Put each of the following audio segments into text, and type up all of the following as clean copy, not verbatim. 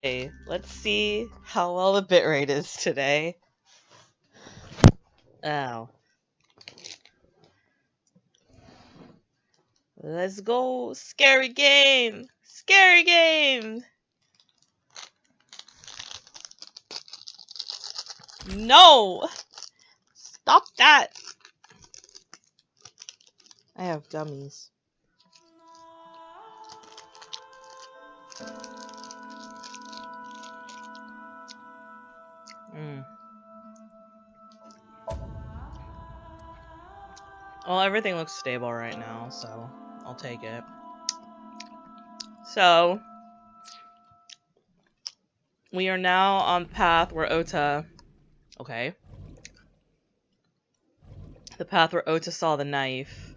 Hey, let's see how well the bitrate is today. Oh. Let's go. Scary game. Scary game. No. Stop that. I have dummies. Well, everything looks stable right now, so I'll take it. So, we are now on the path where Ota... Okay. The path where Ota saw the knife.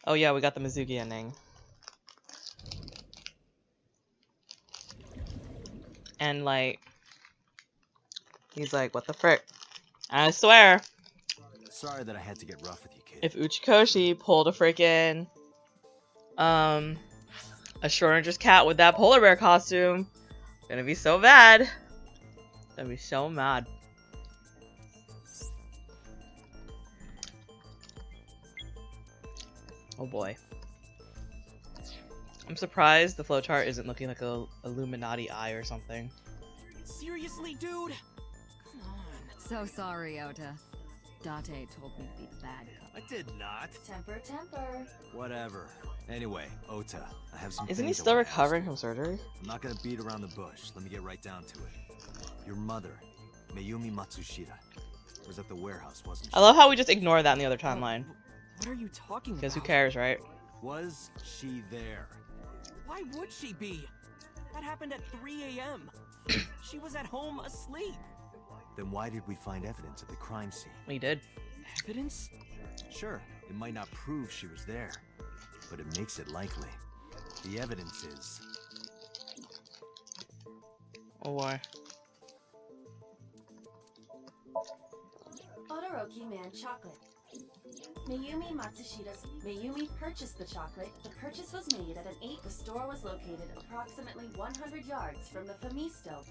Oh yeah, we got the Mizuki ending. And like... He's like, what the frick? I swear, Sorry that I had to get rough with you, kid. if Uchikoshi pulled a freaking a Schrodinger's cat with that polar bear costume, gonna be so bad. Gonna be so mad. Oh boy. I'm surprised the flowchart isn't looking like a Illuminati eye or something. Seriously, dude? Come on. So sorry, Ota. Date told me to be the bad cop. I did not. Temper, temper. Whatever. Anyway, Ota, I have some. Isn't he things I still wanna ask recovering you. from surgery? I'm not gonna beat around the bush. Let me get right down to it. Your mother, Mayumi Matsushita, was at the warehouse, wasn't she? I love how we just ignore that in the other timeline. What are you talking about? Because who cares, right? Was she there? Why would she be? That happened at 3 a.m. She was at home asleep. Then why did we find evidence at the crime scene? We did. Evidence? Sure, it might not prove she was there, but it makes it likely. The evidence is... Oh boy. Todoroki Man chocolate. Mayumi Matsushita's Mayumi purchased the chocolate. The purchase was made at an 8. The store was located approximately 100 yards from the Famisto.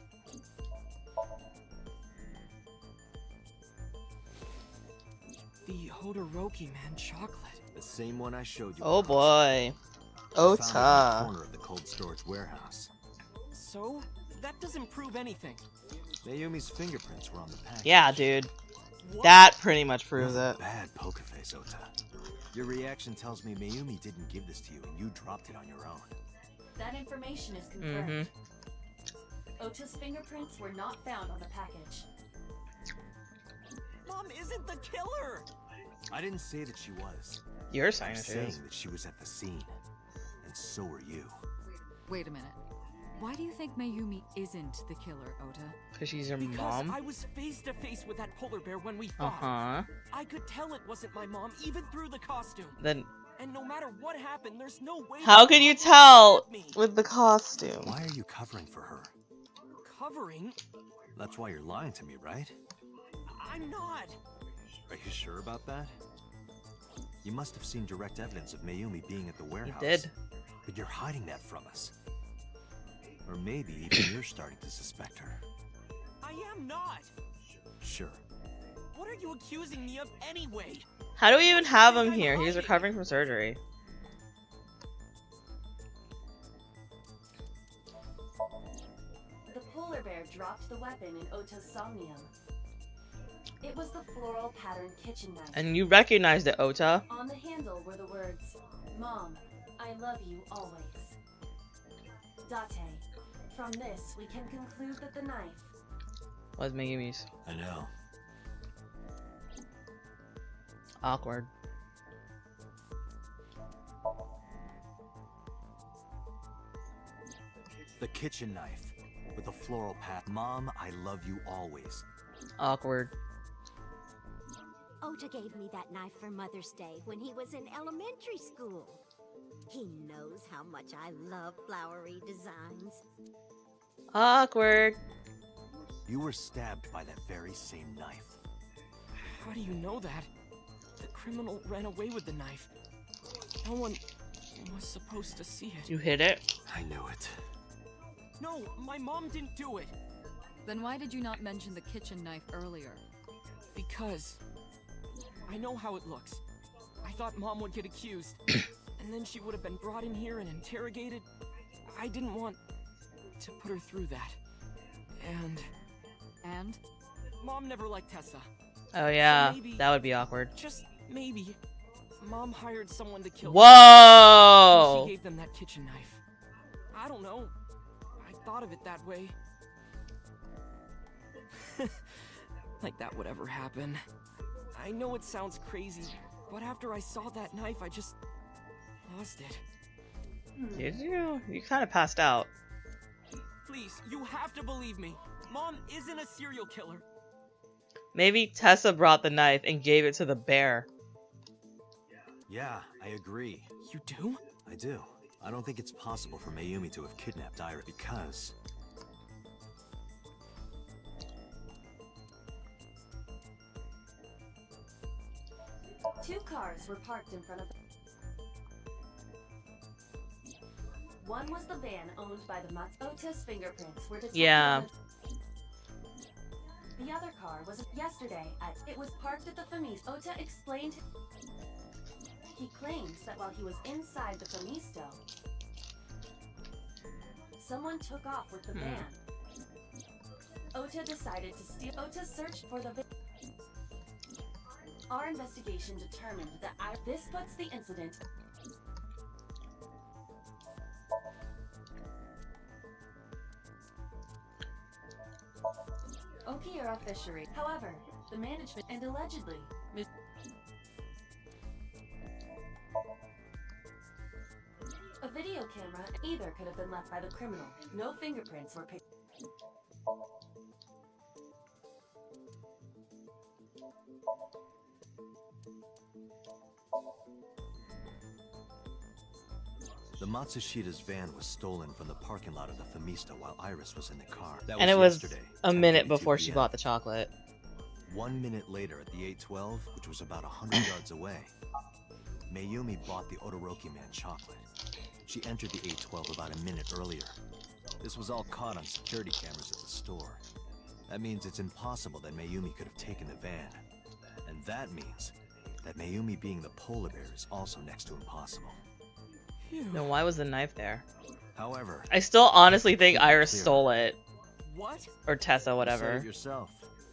The Hodoroki Man chocolate. the same one I showed you. Oh boy. I found it in the Ota. corner of the cold storage warehouse. So? That doesn't prove anything. Mayumi's fingerprints were on the package. Yeah, dude. What? That pretty much proves You're a it. bad poker face, Ota. Your reaction tells me Mayumi didn't give this to you and you dropped it on your own. That information is confirmed. Ota's fingerprints were not found on the package. Mom isn't the killer! I didn't say that she was. You're I'm saying it saying is. that she was at the scene. And so were you. Wait a minute. Why do you think Mayumi isn't the killer, Ota? Because she's your Because mom? I was face to face with that polar bear when we fought. Uh-huh. I could tell it wasn't my mom, even through the costume. Then And no matter what happened, there's no way. how could you tell Me. with the costume? Why are you covering for her? Covering? That's why you're lying to me, right? I'm not. Are you sure about that? You must have seen direct evidence of Mayumi being at the warehouse. did. But you're hiding that from us. Or maybe even you're starting to suspect her. I am not. Sure. What are you accusing me of anyway? How do we even have him here? He's recovering from surgery. The polar bear dropped the weapon in Ota's Somnium. It was the floral pattern kitchen knife. And you recognized it, Ota. On the handle were the words, "Mom, I love you always." Date. From this, we can conclude that the knife Was Mayumi's. I know. Awkward. The kitchen knife with a floral path. Mom, I love you always. Awkward. Ota gave me that knife for Mother's Day when he was in elementary school. He knows how much I love flowery designs. Awkward. You were stabbed by that very same knife. How do you know that? The criminal ran away with the knife. No one was supposed to see it. You hit it. I knew it. No, my mom didn't do it. Then why did you not mention the kitchen knife earlier? Because I know how it looks. I thought Mom would get accused, and then she would have been brought in here and interrogated. I didn't want to put her through that. And? Mom never liked Tessa. Oh yeah, So maybe, that would be awkward. just maybe, Mom hired someone to kill her. Whoa! She gave them that kitchen knife. I don't know. I thought of it that way. Like that would ever happen. I know it sounds crazy, but after I saw that knife, I just lost it. Did you? You kind of passed out. Please, you have to believe me. Mom isn't a serial killer. Maybe Tessa brought the knife and gave it to the bear. Yeah, I agree. You do? I do. I don't think it's possible for Mayumi to have kidnapped Iris because... Two cars were parked in front of. One was the van owned by the Ota's fingerprints were detected. Yeah. The other car was yesterday at. It was parked at the Famisto. Ota explained. He claims that while he was inside the Famisto, someone took off with the van. Ota decided to steal. Ota searched for the van. Our investigation determined that this puts the incident. Okiura Fishery. However, the management and allegedly a video camera either could have been left by the criminal. No fingerprints were picked. The Matsushida's van was stolen from the parking lot of the Famisto while Iris was in the car. That And it was yesterday, a minute 10:32 before she PM. bought the chocolate. 1 minute later at the 812, which was about 100 yards away, Mayumi bought the Odoroki Man chocolate. She entered the 812 about a minute earlier. This was all caught on security cameras at the store. That means it's impossible that Mayumi could have taken the van. And that means that Mayumi being the polar bear is also next to impossible. Then why was the knife there? However, I still honestly think Iris stole it. What? Or Tessa, you said whatever. it yourself.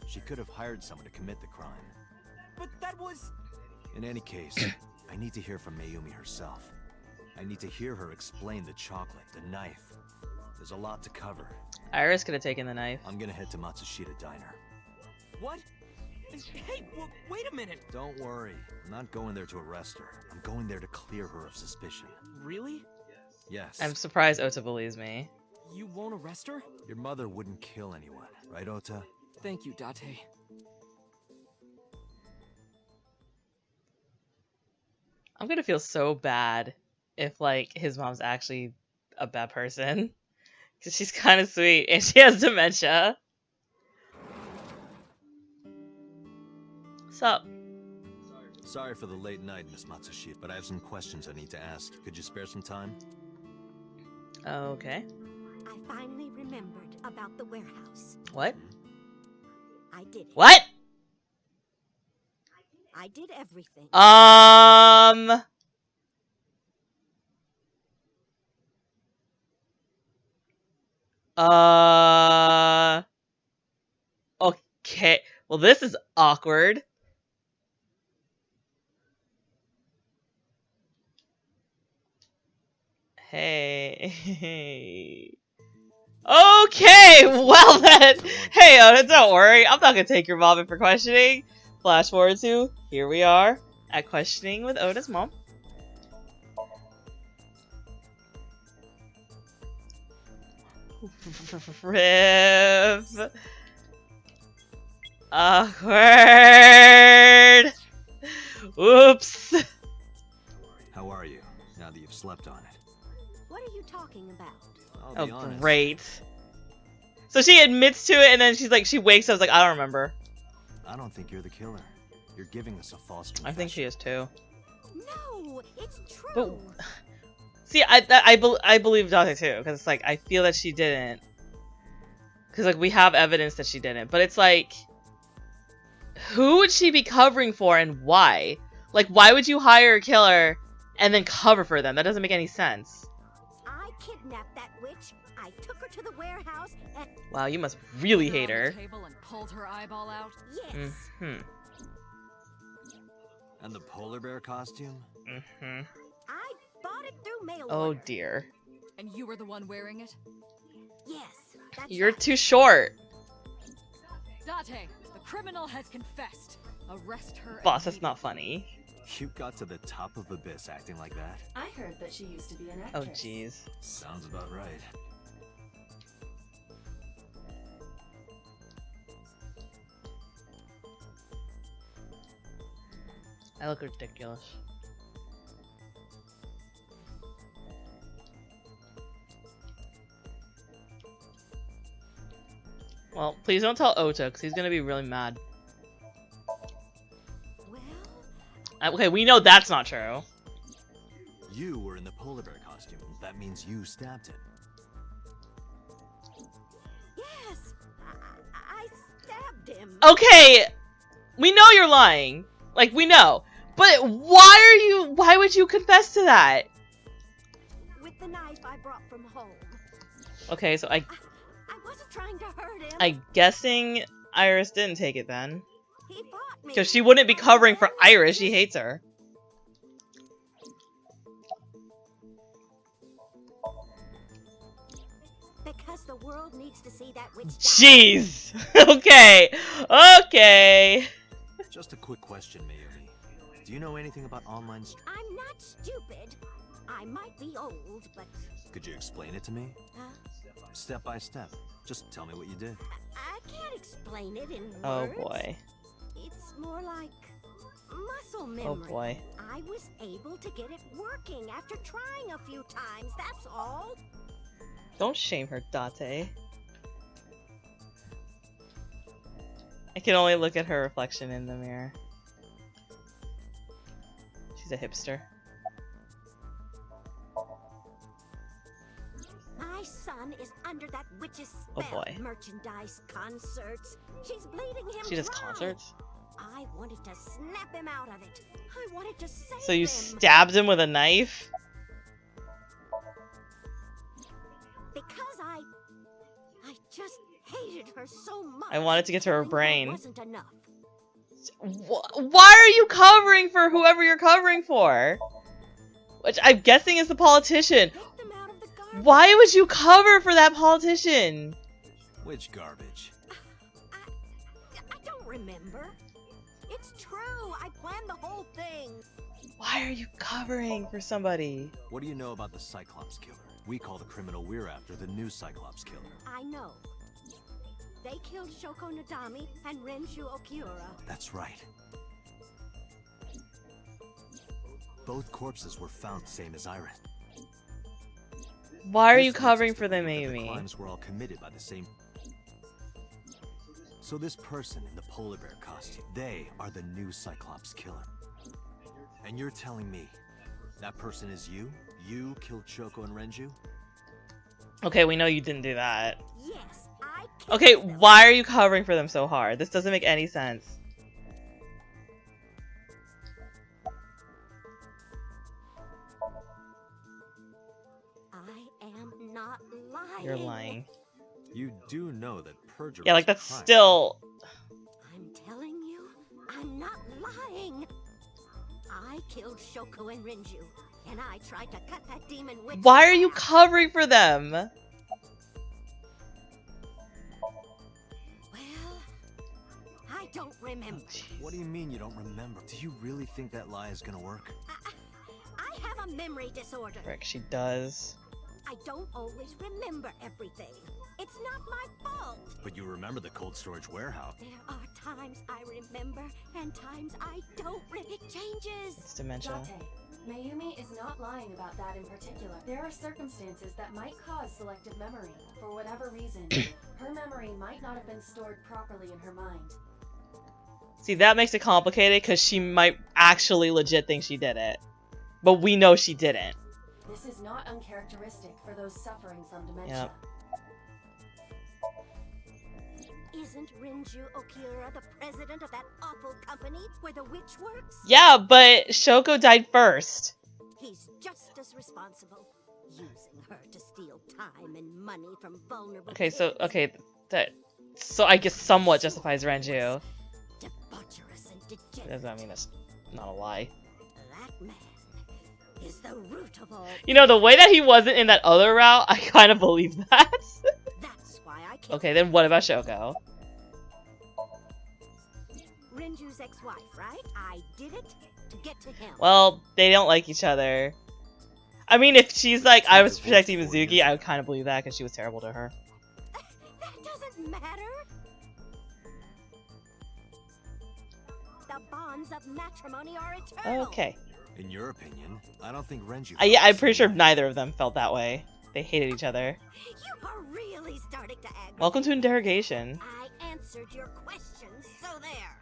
She could have hired someone to commit the crime. But that was... In any case, I need to hear from Mayumi herself. I need to hear her explain the chocolate, the knife. There's a lot to cover. Iris could have taken the knife. I'm gonna head to Matsushita Diner. What? Hey, wait a minute. Don't worry, I'm not going there to arrest her. I'm going there to clear her of suspicion. Really? Yes. I'm surprised Ota believes me. You won't arrest her? Your mother wouldn't kill anyone, right, Ota? Thank you, Date. I'm gonna feel so bad if, like, his mom's actually a bad person. Because she's kind of sweet and she has dementia. What's up? Sorry for the late night, Miss Matsushita, but I have some questions I need to ask. Could you spare some time? Okay. I finally remembered about the warehouse. What? I did it. What? I did everything. Okay. Well, this is awkward. Hey. Okay, well then. Hey, Oda, don't worry. I'm not gonna take your mom in for questioning. Flash forward to, here we are, at questioning with Oda's mom. Riff. Awkward. Oops. How are you, now that you've slept on it? What are you talking about? I'll be Oh, honest. great. So she admits to it, and then she's like, she wakes up, like, I don't remember. I don't think you're the killer. You're giving us a false confession. I think she is too. No, it's true. But See, I believe Dante too, because it's like I feel that she didn't, because like we have evidence that she didn't, but it's like, who would she be covering for and why? Like, why would you hire a killer and then cover for them? That doesn't make any sense. I kidnapped that witch. I took her to the warehouse and Wow, you must really Put her hate on the her. table and pulled her eyeball out. yes. Mm-hmm. And the polar bear costume? Mm-hmm. I bought it through mail Oh order. dear. And you were the one wearing it? Yes, that's You're right. too short. Date, the criminal has confessed. Arrest her. Boss, that's not funny. You got to the top of Abyss acting like that? I heard that she used to be an Oh actress. jeez. Sounds about right. I look ridiculous. Well, please don't tell Ota, because he's gonna be really mad. Well, Okay, we know that's not true. You were in the polar bear costume. That means you stabbed it. yes. I stabbed him. Okay, we know you're lying. Like, we know. But why would you confess to that? With the knife I brought from home. Okay, so I wasn't trying to hurt him. I'm guessing Iris didn't take it then. He fought me. Because she wouldn't be covering for Iris, she hates her. Because the world needs to see that witch die. Jeez! Okay! Okay! Just a quick question, Mayumi. Do you know anything about online I'm not stupid. I might be old, but Could you explain it to me? Step by step. Just tell me what you did. I can't explain it in words. Oh boy. It's more like muscle memory. Oh boy. I was able to get it working after trying a few times, that's all. Don't shame her, Date. I can only look at her reflection in the mirror. She's a hipster. My son is under that witch's spell. Oh boy. Merchandise, concerts. She's bleeding him She does dry. concerts? I wanted to snap him out of it. I wanted to save So you him. stabbed him with a knife? Because I just hated her so much. I wanted to get to her Killing brain. wasn't enough. Why are you covering for whoever you're covering for? Which I'm guessing is the politician. Take them out of the garbage. Why would you cover for that politician? Which garbage? I don't remember. It's true. I planned the whole thing. Why are you covering for somebody? What do you know about the Cyclops killer? We call the criminal we're after the new Cyclops killer. I know. They killed Shoko Nadami and Renshu Okiura. That's right. Both corpses were found same as Iris. Why are This you leads covering us to for them, believe that the Amy? crimes were all committed by the same. So this person in the polar bear costume, they are the new Cyclops killer. And you're telling me that person is you? You killed Shoko and Renju? Okay, we know you didn't do that. Yes, I killed Okay, them. why are you covering for them so hard? This doesn't make any sense. I am not lying. You're lying. You do know that perjury. Yeah, like is a that's crime. still... I'm telling you, I'm not lying. I killed Shoko and Renju, and I tried to cut that demon witch. Why are you covering for them? Well, I don't remember. What do you mean you don't remember? Do you really think that lie is gonna work? I have a memory disorder. Frick, she does. I don't always remember everything. It's not my fault. But you remember the cold storage warehouse. There are times I remember and times I don't. It changes. It's dementia. Date, Mayumi is not lying about that in particular. There are circumstances that might cause selective memory. For whatever reason, her memory might not have been stored properly in her mind. See, that makes it complicated because she might actually legit think she did it. But we know she didn't. This is not uncharacteristic for those suffering from dementia. Isn't Renju Okura the president of that awful company where the witch works? Yeah, but Shoko died first. He's just as responsible, using her to steal time and money from vulnerable Okay, so kids. so I guess somewhat justifies Renju. Debaucherous and degenerate. Does that mean that's not a lie? That man is the root of all. You know, the way that he wasn't in that other route, I kind of believe that. That's why I killed Okay, then what about Shoko? Renju's ex-wife, right? I did it to get to him. Well, they don't like each other. I mean, if she's like, I was protecting Mizuki, I would kind of believe that because she was terrible to her. That doesn't matter. The bonds of matrimony are eternal. Okay. In your opinion, I don't think Renju... Yeah, I'm pretty sure neither of them felt that way. They hated each other. You are really starting to aggravate. Welcome to interrogation. I answered your questions, so there.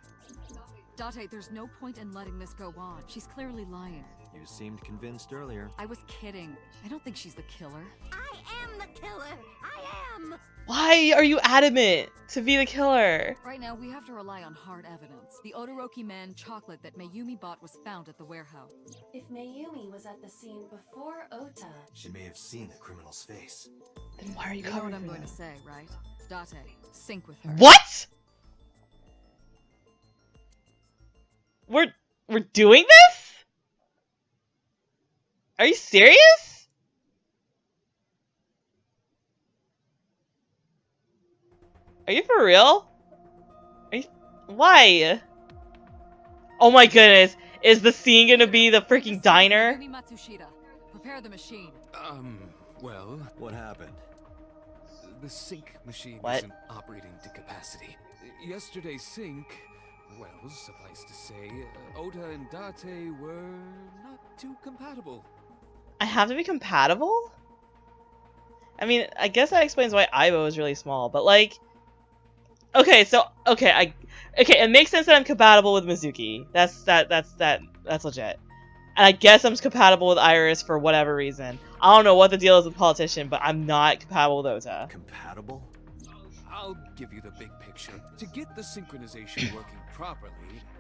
Date, there's no point in letting this go on. She's clearly lying. You seemed convinced earlier. I was kidding. I don't think she's the killer. I am the killer. I am. Why are you adamant to be the killer? Right now, we have to rely on hard evidence. The Odoroki Man chocolate that Mayumi bought was found at the warehouse. If Mayumi was at the scene before Ota, She may have seen the criminal's face. Then why are you You know covering what I'm for going them? to say, right? Date, sync with her. What? We're doing this? Are you serious? Are you for real? Are you... Why? Oh my goodness. Is the scene gonna be the freaking diner? Mayumi Matsushita, prepare the machine. Well, What happened? the sync machine What? isn't operating to capacity. Yesterday's sync, well, suffice to say, Ota and Date were not too compatible. I have to be compatible? I mean, I guess that explains why Aibo is really small, but like... Okay, so, okay, it makes sense that I'm compatible with Mizuki. That's legit. And I guess I'm compatible with Iris for whatever reason. I don't know what the deal is with Politician, but I'm not compatible with Ota. Compatible? I'll give you the big picture. To get the synchronization working properly,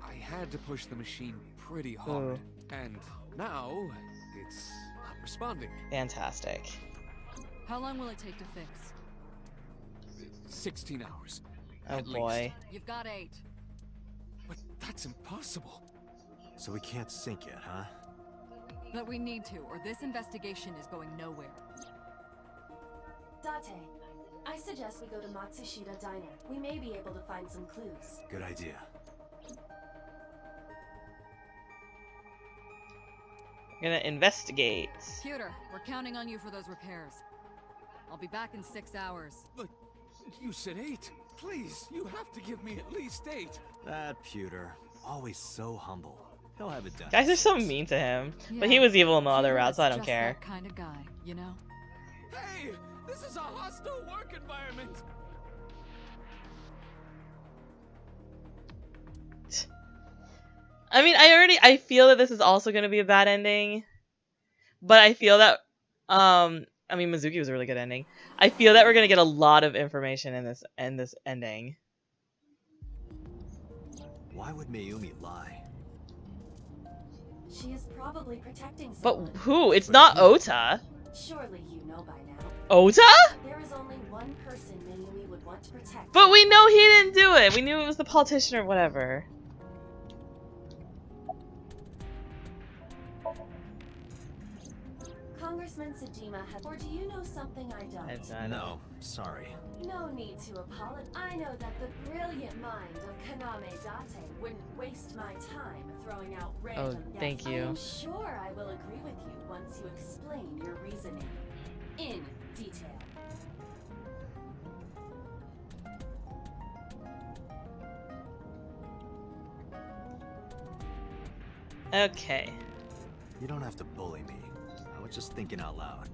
I had to push the machine pretty hard. And now, it's not responding. Fantastic. How long will it take to fix? 16 hours. Oh At boy. You've got 8. But that's impossible. So we can't sync yet, huh? But we need to, or this investigation is going nowhere. Date, I suggest we go to Matsushita Diner. We may be able to find some clues. Good idea. We're gonna investigate. Pewter, we're counting on you for those repairs. I'll be back in 6 hours. But you said 8. Please, you have to give me at least 8. That pewter. Always so humble. He'll have it done. Guys are so mean to him. But he Yeah, was evil in the other Pewter route, is so I don't just care. that kind of guy, you know? Hey, this is a hostile work environment. I mean, I feel that this is also gonna be a bad ending. But I feel that, I mean, Mizuki was a really good ending. I feel that we're gonna get a lot of information in this ending. Why would Mayumi lie? She is probably protecting But someone. who? It's not Ota. Surely you know by now. Ota? There is only one person Mayumi would want to protect. But we know he didn't do it. We knew it was the politician or whatever. Congressman Sajima has... Or do you know something I don't? I know. No, sorry. No need to apologize. I know that the brilliant mind of Kaname Date wouldn't waste my time throwing out random guesses. thank you. I am sure I will agree with you once you explain your reasoning in detail. Okay. You don't have to bully me. I was just thinking out loud.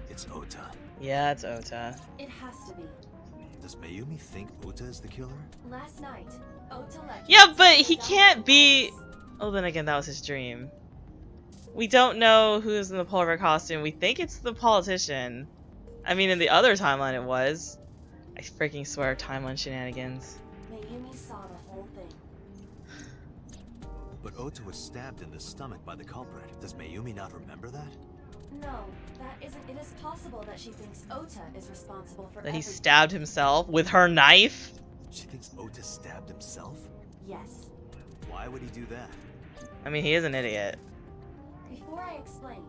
It's Ota. Yeah, it's Ota. It has to be. Does Mayumi think Ota is the killer? Last night, Ota left... Yeah, but he can't be... Oh, then again, that was his dream. We don't know who's in the polar bear costume. We think it's the politician. I mean, in the other timeline it was. I freaking swear, timeline shenanigans. Mayumi saw the whole thing. But Ota was stabbed in the stomach by the culprit. Does Mayumi not remember that? No, that isn't. It is possible that she thinks Ota is responsible for That he everything. stabbed himself with her knife? She thinks Ota stabbed himself? Yes. Why would he do that? I mean, he is an idiot. Before I explain,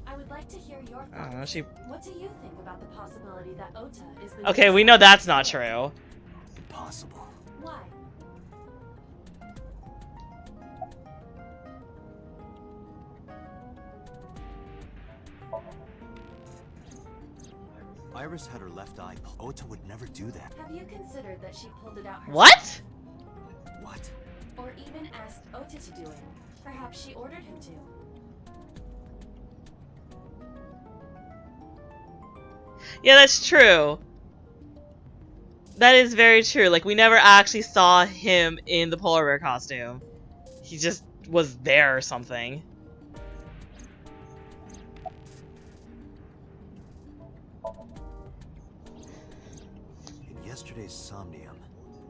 I would like to hear your I don't know, thoughts. she... What do you think about the possibility that Ota is the Okay, we know that's not true. Impossible. Why? Iris had her left eye. Ota would never do that. Have you considered that she pulled it out herself? What? What? Or even asked Ota to do it? Perhaps she ordered him to. Yeah, that's true. That is very true. Like, we never actually saw him in the polar bear costume. He just was there or something. In yesterday's Somnium,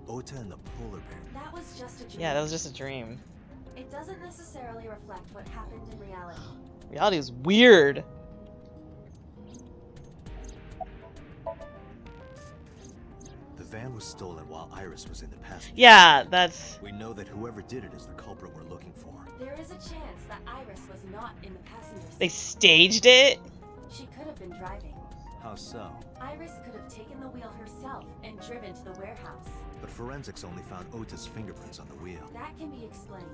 Ota and the polar bear. That was just a dream. Yeah, that was just a dream. It doesn't necessarily reflect what happened in reality. Reality is weird. The van was stolen while Iris was in the passenger. Yeah, that's... We know that whoever did it is the culprit we're looking for. There is a chance that Iris was not in the passenger seat. They staged it? She could have been driving. How so? Iris could have taken the wheel herself and driven to the warehouse. But forensics only found Ota's fingerprints on the wheel. That can be explained.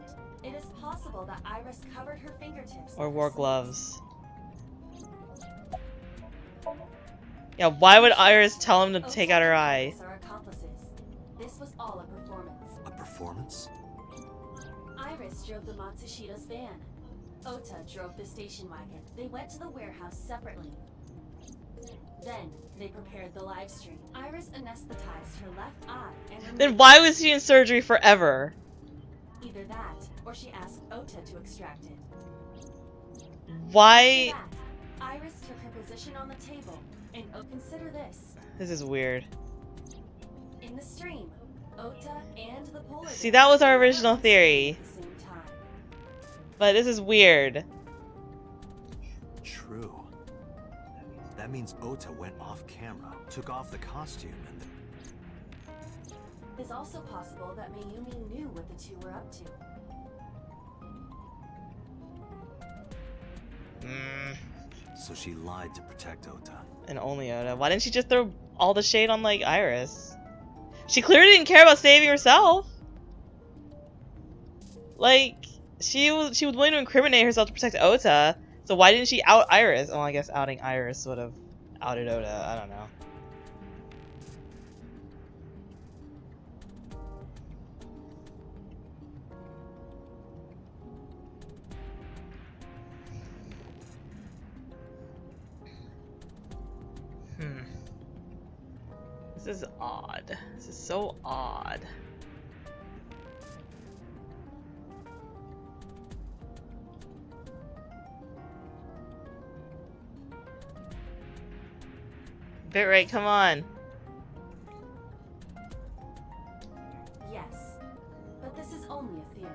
It is possible that Iris covered her fingertips Or with wore her gloves. Yeah, why would Iris tell him to sleeves. take Ota out her and eye? Iris are accomplices. This was all a performance. A performance? Iris drove the Matsushida's van. Ota drove the station wagon. They went to the warehouse separately. Then, they prepared the live stream. Iris anesthetized her left eye and Then why was she in surgery forever? either that, or she asked Ota to extract it. Why? After that, Iris took her position on the table, and consider this. This is weird. In the stream, Ota and the polar See, bear that was our were original on screen theory. at the same time. But this is weird. True. That means Ota went off camera, took off the costume, and It's also possible that Mayumi knew what the two were up to. so she lied to protect Ota. And only Oda. Why didn't she just throw all the shade on, like, Iris? She clearly didn't care about saving herself. Like, she was willing to incriminate herself to protect Ota. So why didn't she out Iris? Oh, I guess outing Iris would have outed Oda. I don't know. This is odd. This is so odd. Bitrate, come on. Yes, but this is only a theory.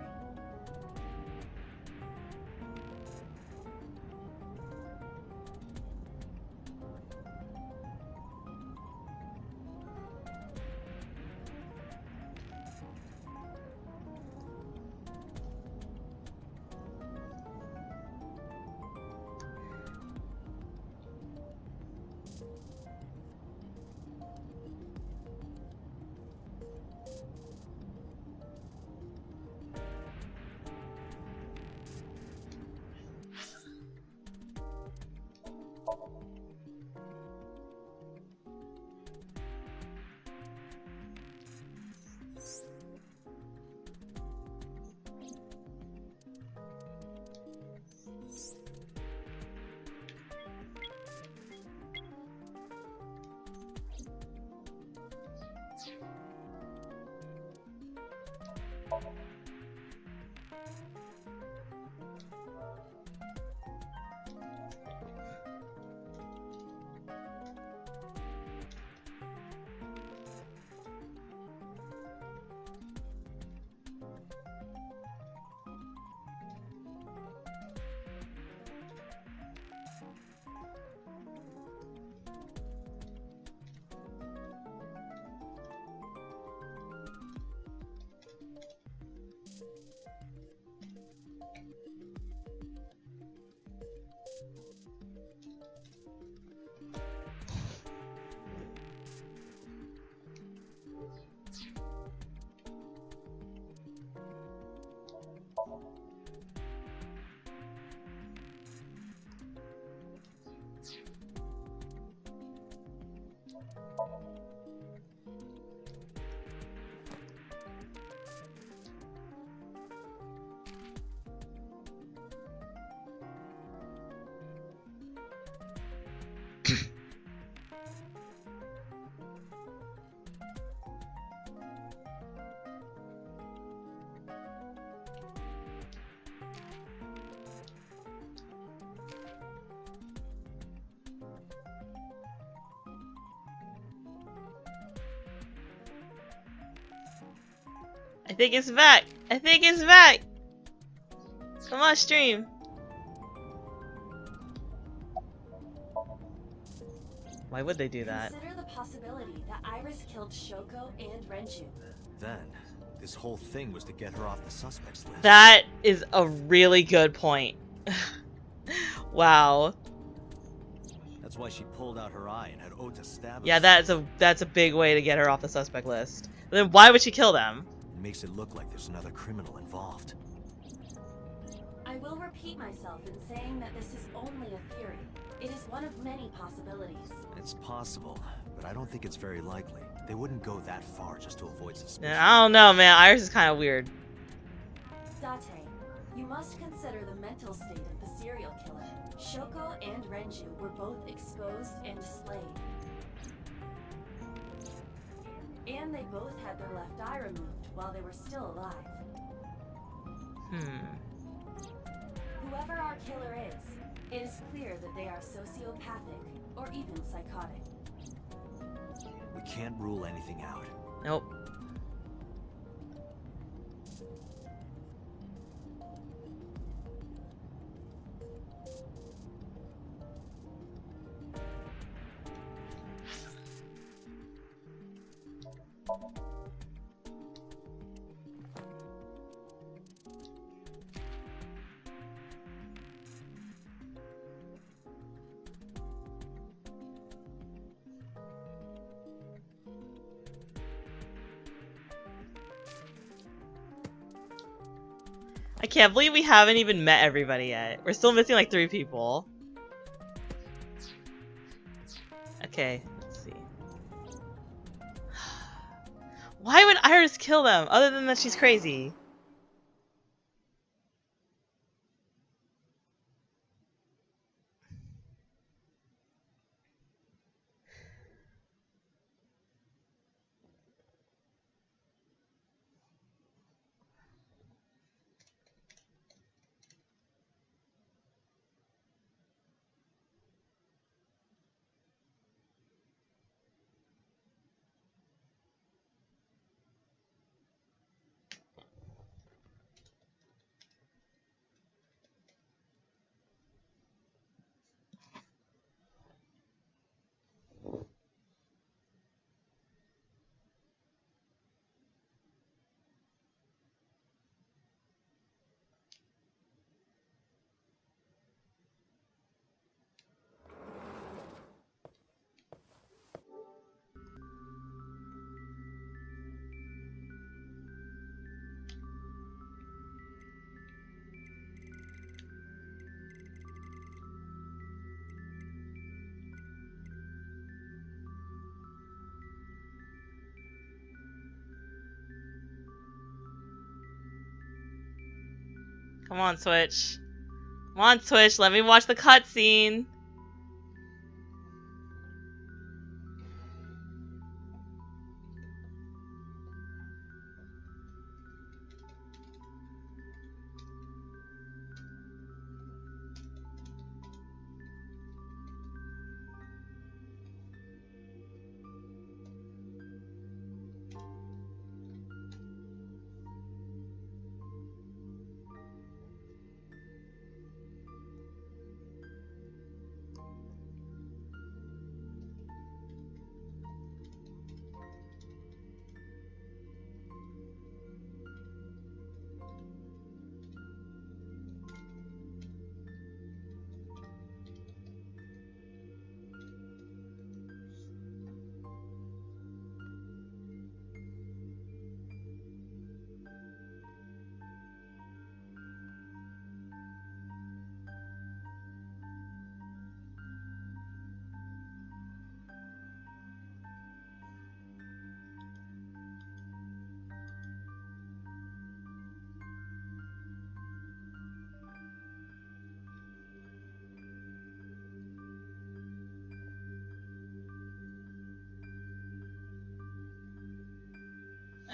think it's back. I think it's back. Come on, stream. Why would they do that? Consider the possibility that Iris killed Shoko and Renju. Then, this whole thing was to get her off the suspects list. That is a really good point. Wow. That's why she pulled out her eye and had Ota stab Yeah, himself. that's a big way to get her off the suspect list. But then why would she kill them? It makes it look like there's another criminal involved. I will repeat myself in saying that this is only a theory. It is one of many possibilities. It's possible, but I don't think it's very likely. They wouldn't go that far just to avoid suspicion. I don't know, man. Iris is kind of weird. Date, you must consider the mental state of the serial killer. Shoko and Renju were both exposed and displayed. And they both had their left eye removed while they were still alive. Whoever our killer is, it is clear that they are sociopathic or even psychotic. We can't rule anything out. Nope. I can't believe we haven't even met everybody yet. We're still missing like 3 people. Okay, let's see. Why would Iris kill them, other than that she's crazy? Come on, Switch. Come on, Switch, let me watch the cutscene.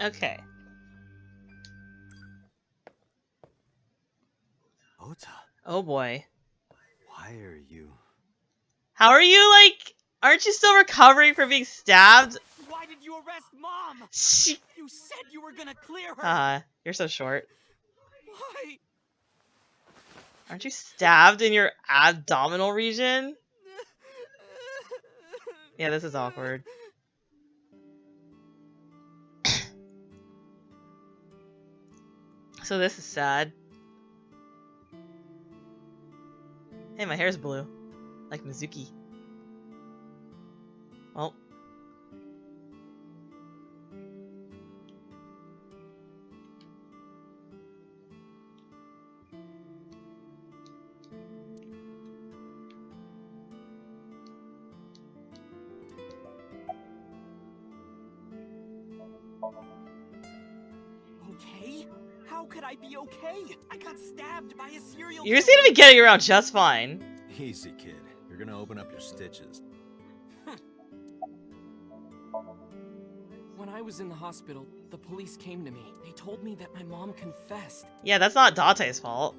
Okay. Ota, Oh boy. why are you... How are you, like, aren't you still recovering from being stabbed? Why did you you arrest Mom? She... You said you were gonna clear her. You're so short. Why? Aren't you stabbed in your abdominal region? Yeah, this is awkward. So this is sad. Hey, my hair's blue. Like Mizuki. Well. Okay? How could I be okay? I got stabbed by a serial You seem to be getting around just fine. Easy, kid. You're gonna open up your stitches. When I was in the hospital, the police came to me. They told me that my mom confessed. Yeah, that's not Date's fault.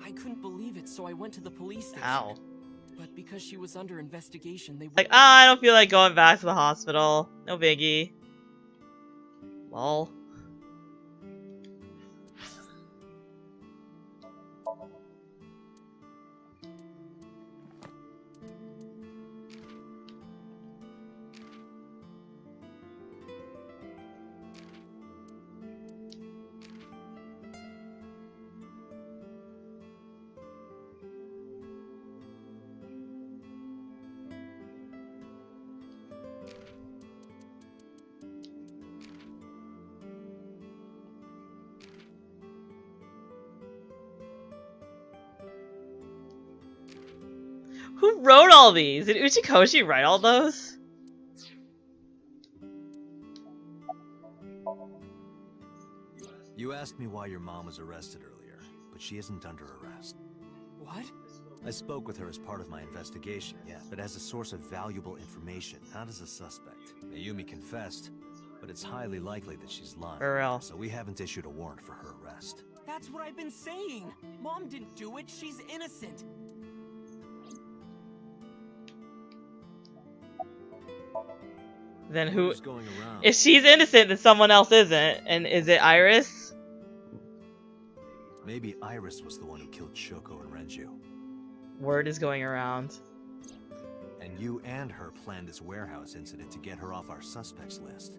I couldn't believe it, so I went to the police station. Ow. But because she was under investigation, they Like, I don't feel like going back to the hospital. No biggie. Lol. Who wrote all these? Did Uchikoshi write all those? You asked me why your mom was arrested earlier, but she isn't under arrest. What? I spoke with her as part of my investigation, yeah, but as a source of valuable information, not as a suspect. Mayumi confessed, but it's highly likely that she's lying. For real. So we haven't issued a warrant for her arrest. That's what I've been saying. Mom didn't do it. She's innocent. Then who? Who's going around? If she's innocent, then someone else isn't. And is it Iris? Maybe Iris was the one who killed Shoko and Renju. Word is going around. And you and her planned this warehouse incident to get her off our suspects list.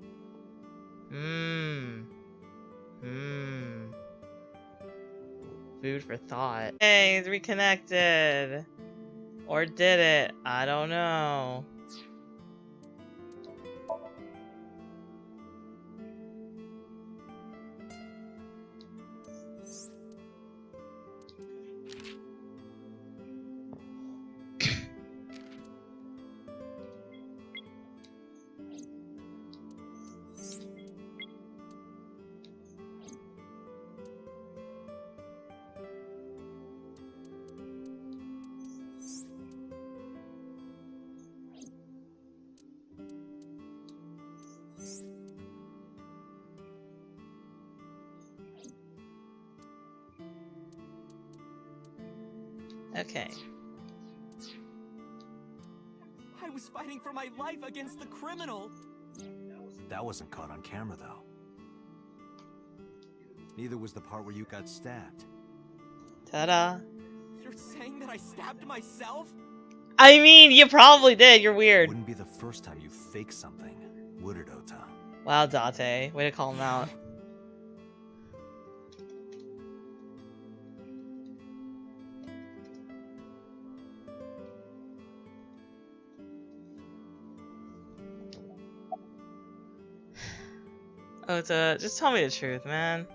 Food for thought. Hey, it's reconnected. Or did it? I don't know. Okay. I was fighting for my life against the criminal. That wasn't caught on camera, though. Neither was the part where you got stabbed. Ta-da. You're saying that I stabbed myself? I mean, you probably did. You're weird. Wouldn't be the first time you faked something, would it, Ota? Wow, Date. Way to call him out. Ota, just tell me the truth, man.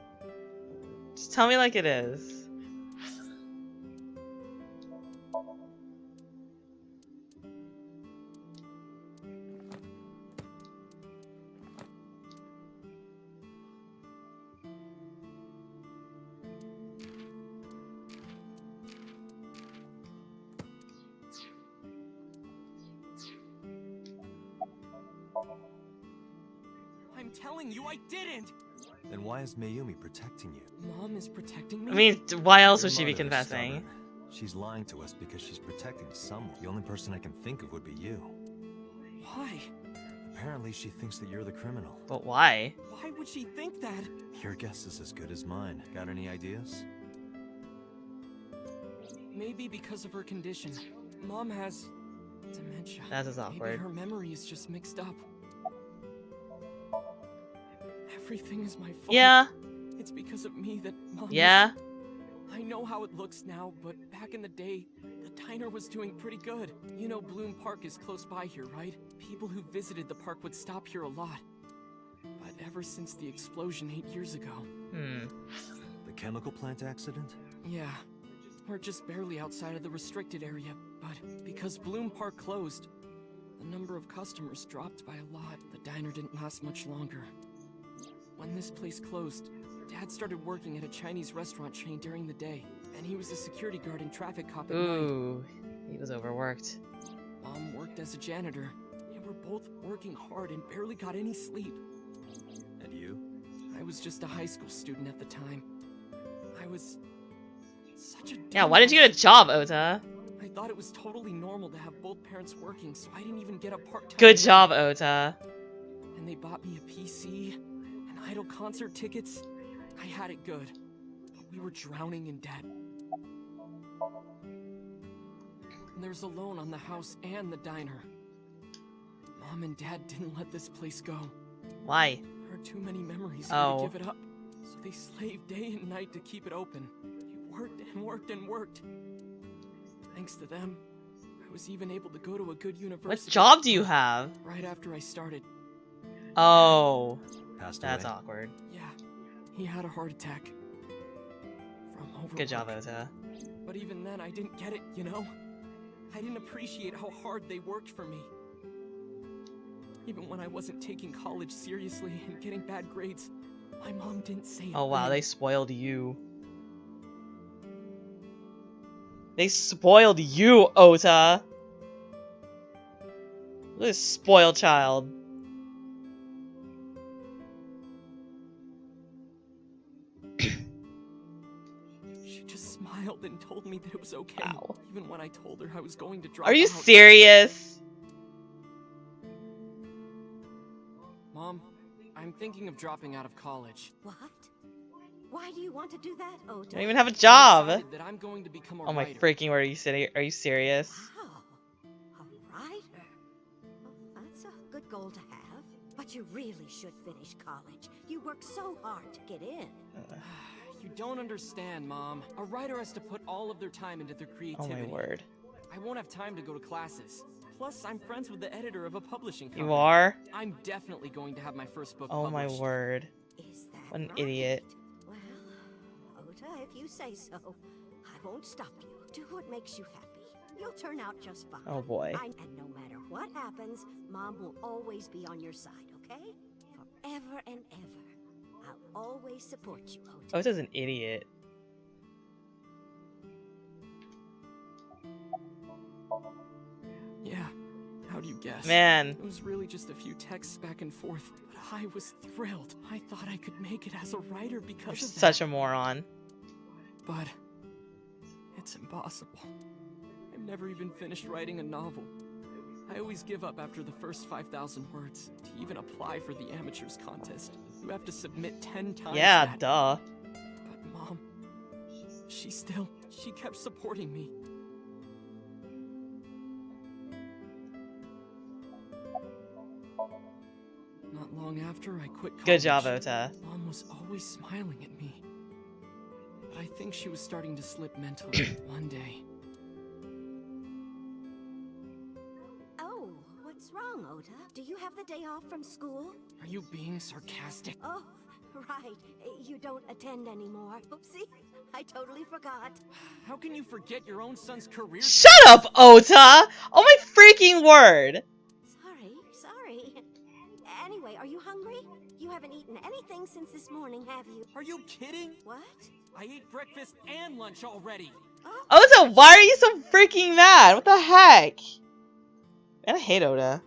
Just tell me like it is. I'm telling you, I didn't. Then why is Mayumi protecting you? Mom is protecting me? I mean, why else would Your she be mother is confessing? stubborn. She's lying to us because she's protecting someone. The only person I can think of would be you. Why? Apparently she thinks that you're the criminal. But why? Why would she think that? Your guess is as good as mine. Got any ideas? Maybe because of her condition. Mom has dementia. That is Maybe awkward. her memory is just mixed up. Everything is my fault. Yeah. It's because of me that Mom. Yeah. I know how it looks now, but back in the day, the diner was doing pretty good. You know Bloom Park is close by here, right? People who visited the park would stop here a lot. But ever since the explosion 8 years ago... The chemical plant accident? Yeah. We're just barely outside of the restricted area, but because Bloom Park closed, the number of customers dropped by a lot. The diner didn't last much longer. When this place closed, Dad started working at a Chinese restaurant chain during the day, and he was a security guard and traffic cop at night. Ooh. He was overworked. Mom worked as a janitor, and we're both working hard and barely got any sleep. And you? I was just a high school student at the time. I was such a Yeah, why didn't you get a job, Ota? I thought it was totally normal to have both parents working, so I didn't even get a part-time Good job. job, Ota. And they bought me a PC and Idol concert tickets. I had it good, but we were drowning in debt. And there's a loan on the house and the diner. Mom and Dad didn't let this place go. Why? There are too many memories Oh. to give it up. So they slaved day and night to keep it open. They worked and worked and worked. Thanks to them, I was even able to go to a good university. What job do you have? Right after I started. Oh. Passed That's away? awkward. Yeah, he had a heart attack. From overwork. Good job, Ota. But even then, I didn't get it, you know? I didn't appreciate how hard they worked for me. Even when I wasn't taking college seriously and getting bad grades, my mom didn't say a Oh wow, thing. they spoiled you. They spoiled you, Ota! Look at this spoiled child. She just smiled and told me that it was okay. Wow. Even when I told her I was going to drop Are you out. serious? Mom, I'm thinking of dropping out of college. What? Why do you want to do that, Oda? You don't even have a I job! decided that I'm going to become a Oh my writer. freaking word, are you serious? Wow, a writer. Well, that's a good goal to have. But you really should finish college. You worked so hard to get in. You don't understand, Mom. A writer has to put all of their time into their Oh creativity. my word. I won't have time to go to classes. Plus, I'm friends with the editor of a publishing company. You are? I'm definitely going to have my first book Oh my published. word. Is that What an right? idiot. Well, Ota, if you say so, I won't stop you. Do what makes you happy. You'll turn out just fine. Oh boy. And no matter what happens, Mom will always be on your side, okay? Forever and ever. I'll always support you, Ota. Ota's an idiot. Yeah, how do you guess? Man. It was really just a few texts back and forth, but I was thrilled. I thought I could make it as a writer You're because of that. such a moron. But it's impossible. I've never even finished writing a novel. I always give up after the first 5,000 words. To even apply for the amateurs contest, you have to submit 10 times Yeah, that. duh. But Mom, she kept supporting me. Not long after I quit college, Good job, Ota. Mom was always smiling at me. But I think she was starting to slip mentally one day. Oh, what's wrong, Ota? Do you have the day off from school? Are you being sarcastic? Oh, right. You don't attend anymore. Oopsie, I totally forgot. How can you forget your own son's career? Shut up, Ota! Oh my freaking word! Sorry. Anyway, are you hungry? You haven't eaten anything since this morning, have you? Are you kidding? What? I ate breakfast and lunch already. Oh, Ota, why are you so freaking mad? What the heck? Man, I hate Ota.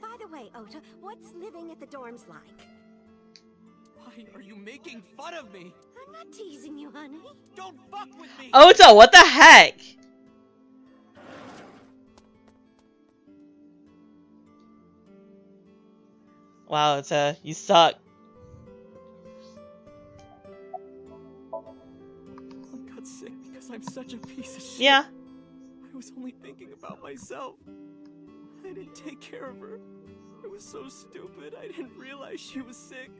by the way, Ota, what's living at the dorms like? Why are you making fun of me? I'm not teasing you, honey. Don't fuck with me! Ota, what the heck? Wow, you suck. Mom got sick because I'm such a piece of shit. Yeah. I was only thinking about myself. I didn't take care of her. I was so stupid. I didn't realize she was sick.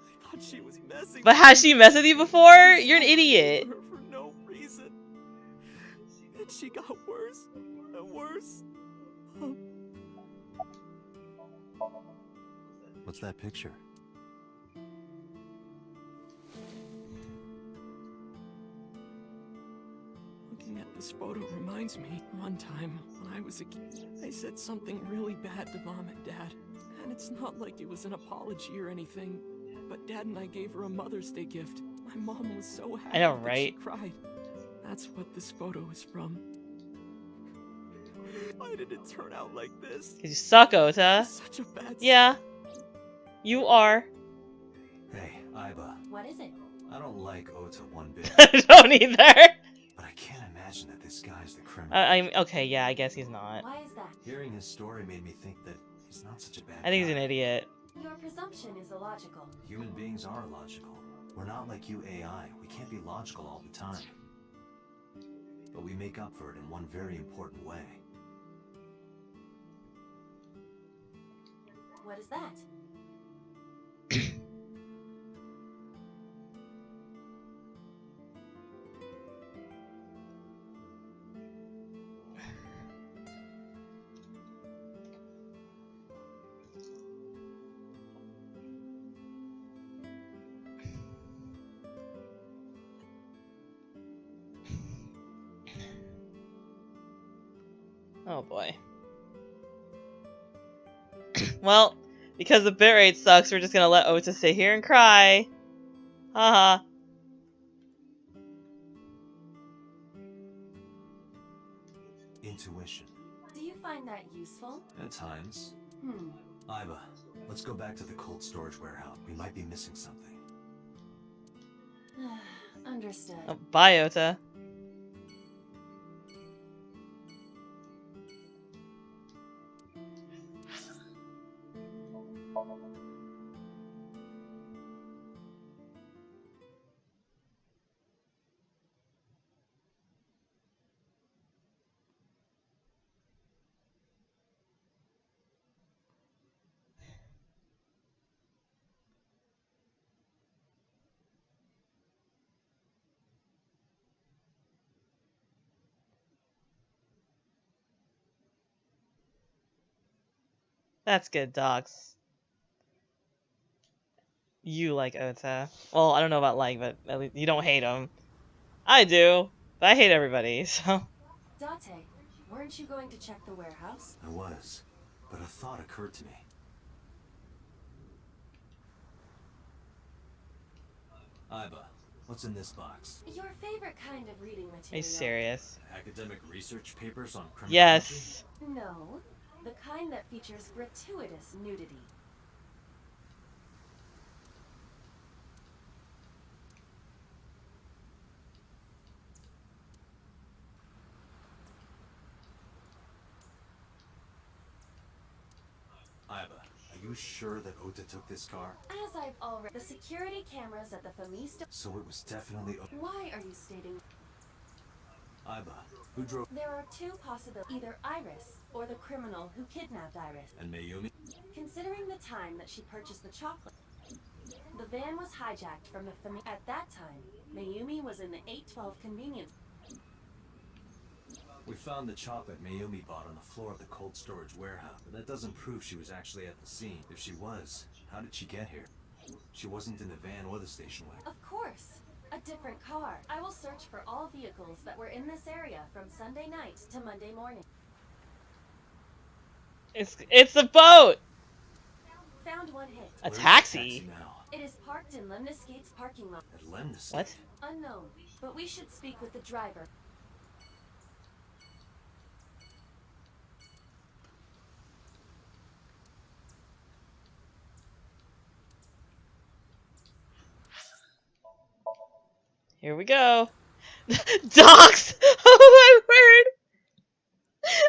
I thought she was messing But with has me. she messed with you before? You're an idiot. For her for no reason. And she got worse and worse. What's that picture? Looking at this photo reminds me, one time when I was a kid, I said something really bad to Mom and Dad. And it's not like it was an apology or anything, but Dad and I gave her a Mother's Day gift. My mom was so happy I know, that right? she cried. That's what this photo is from. Why did it turn out like this? 'Cause you suck, Ota. Such a bad Yeah. You are. Hey, Iba. What is it? I don't like Ota one bit, I don't either. but I can't imagine that this guy's the criminal. I'm okay, yeah, I guess he's not. Why is that? Hearing his story made me think that he's not such a bad I think he's guy. an idiot. Your presumption is illogical. Human beings are logical. We're not like you AI. We can't be logical all the time. But we make up for it in one very important way. What is that? Oh boy. Well, because the bitrate sucks, we're just gonna let Ota sit here and cry. Haha. Intuition. Do you find that useful? At times. Hmm. Iba, let's go back to the cold storage warehouse. We might be missing something. Understood. Oh, bye, Ota. That's good, dogs. You like Ota. Well, I don't know about like, but at least you don't hate him. I do. But I hate everybody, so. Date, weren't you going to check the warehouse? I was, but a thought occurred to me. Iba, what's in this box? Your favorite kind of reading material. Are you serious? Academic research papers on criminology? Yes. No, the kind that features gratuitous nudity. Iba, are you sure that Ota took this car? As I've already... The security cameras at the Famisto... So it was definitely Why are you stating... Iba, who drove... There are two possibilities. Either Iris, or the criminal who kidnapped Iris. And Mayumi? Considering the time that she purchased the chocolate, the van was hijacked from the Fami... At that time, Mayumi was in the 812 convenience... We found the chocolate Mayumi bought on the floor of the cold storage warehouse, but that doesn't prove she was actually at the scene. If she was, how did she get here? She wasn't in the van or the station wagon. Of course! A different car. I will search for all vehicles that were in this area from Sunday night to Monday morning. It's a boat! Found one hit. A Where's the taxi? now? It is parked in Lemniscate's parking lot. At Lemniscate? What? Unknown, but we should speak with the driver. Here we go. Docs! Oh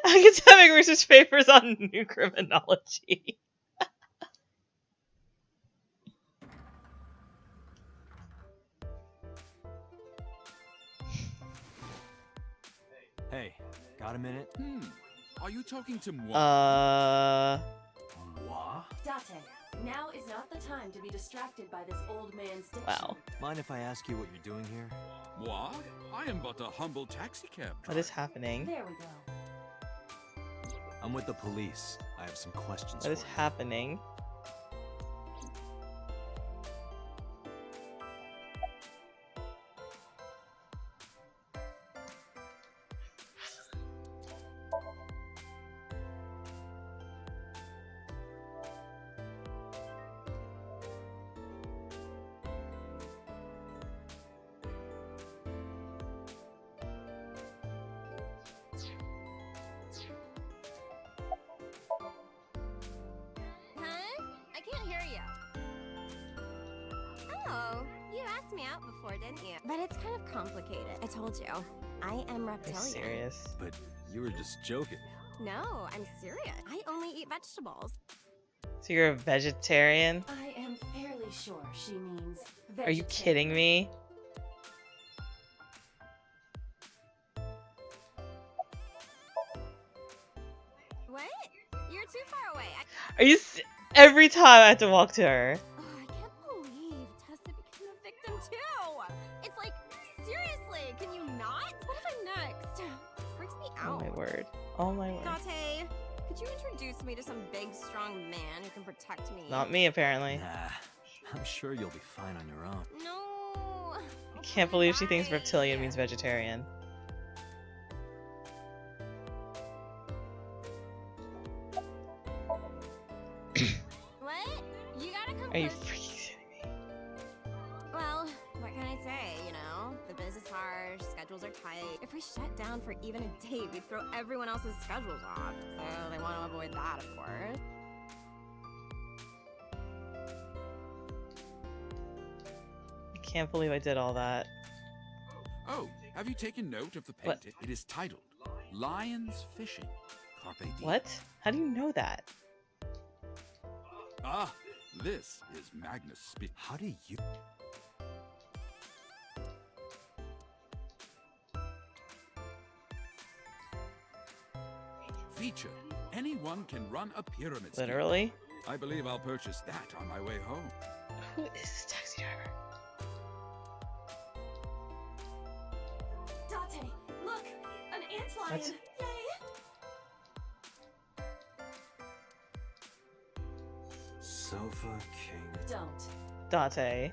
my word! Academic research papers on new criminology. Got a minute? Are you talking to moi? Moi? Date, now is not the time to be distracted by this old man's diction. Wow. Mind if I ask you what you're doing here? Moi? I am but a humble taxi cab What is driver. happening? There we go. I'm with the police. I have some questions What is for you. happening? Huh? I can't hear you. Oh, you asked me out before, didn't you? But it's kind of complicated. I told you. I am Are you reptilian. serious? But you were just joking. No, I'm serious. I only eat vegetables. So you're a vegetarian? I am fairly sure she means Are you kidding me? What? You're too far away. Are you every time I have to walk to her? Oh, I can't believe Tessa became a victim too. It's like, seriously, can you not? What if I'm next? Freaks me Oh out. my word. Oh my word. Date, could you introduce me to some big, strong man who can protect me? Not me, apparently. Nah, I'm sure you'll be fine on your own. No. I can't believe she thinks reptilian means vegetarian. What? You gotta come Are you close- freaking kidding me? Well, what can I say, you know? The biz is harsh, schedules are tight. If we shut down for even a day, we'd throw everyone else's schedules off. So they want to avoid that, of course. I can't believe I did all that. Oh, have you taken note of the What? painting? It is titled Lions Fishing. Carpe diem. What? How do you know that? Ah, this is Magnus speak. How do you... Feature. Anyone can run a pyramid scheme. Literally? I believe I'll purchase that on my way home. Who is this taxi driver? Date, look, an antlion. What? Yay! Sofa King. Don't. Date.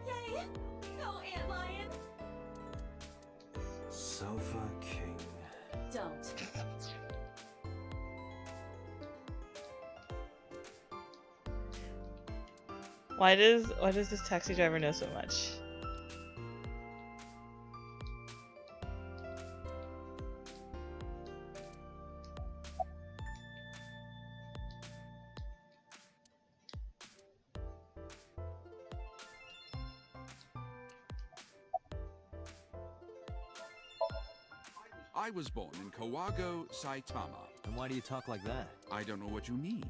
Yay! Go, antlion. Sofa King. Don't. Why does this taxi driver know so much? I was born in Kawago, Saitama. And why do you talk like that? I don't know what you mean.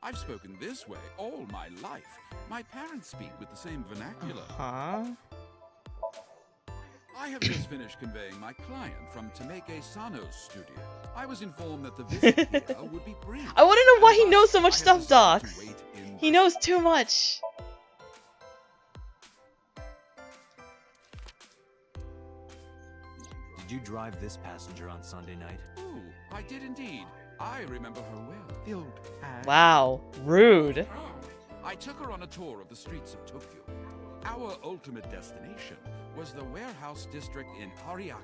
I've spoken this way all my life. My parents speak with the same vernacular. Huh? I have just finished conveying my client from Tameke Sano's studio. I was informed that the visit here would be brief. I want to know why he and knows thus so much I have stuff, decided to Docs. wait in He knows too much. Did you drive this passenger on Sunday night? Oh, I did indeed. I remember her well. The old hag. Wow. Rude. Hag. I took her on a tour of the streets of Tokyo. Our ultimate destination was the warehouse district in Ariake.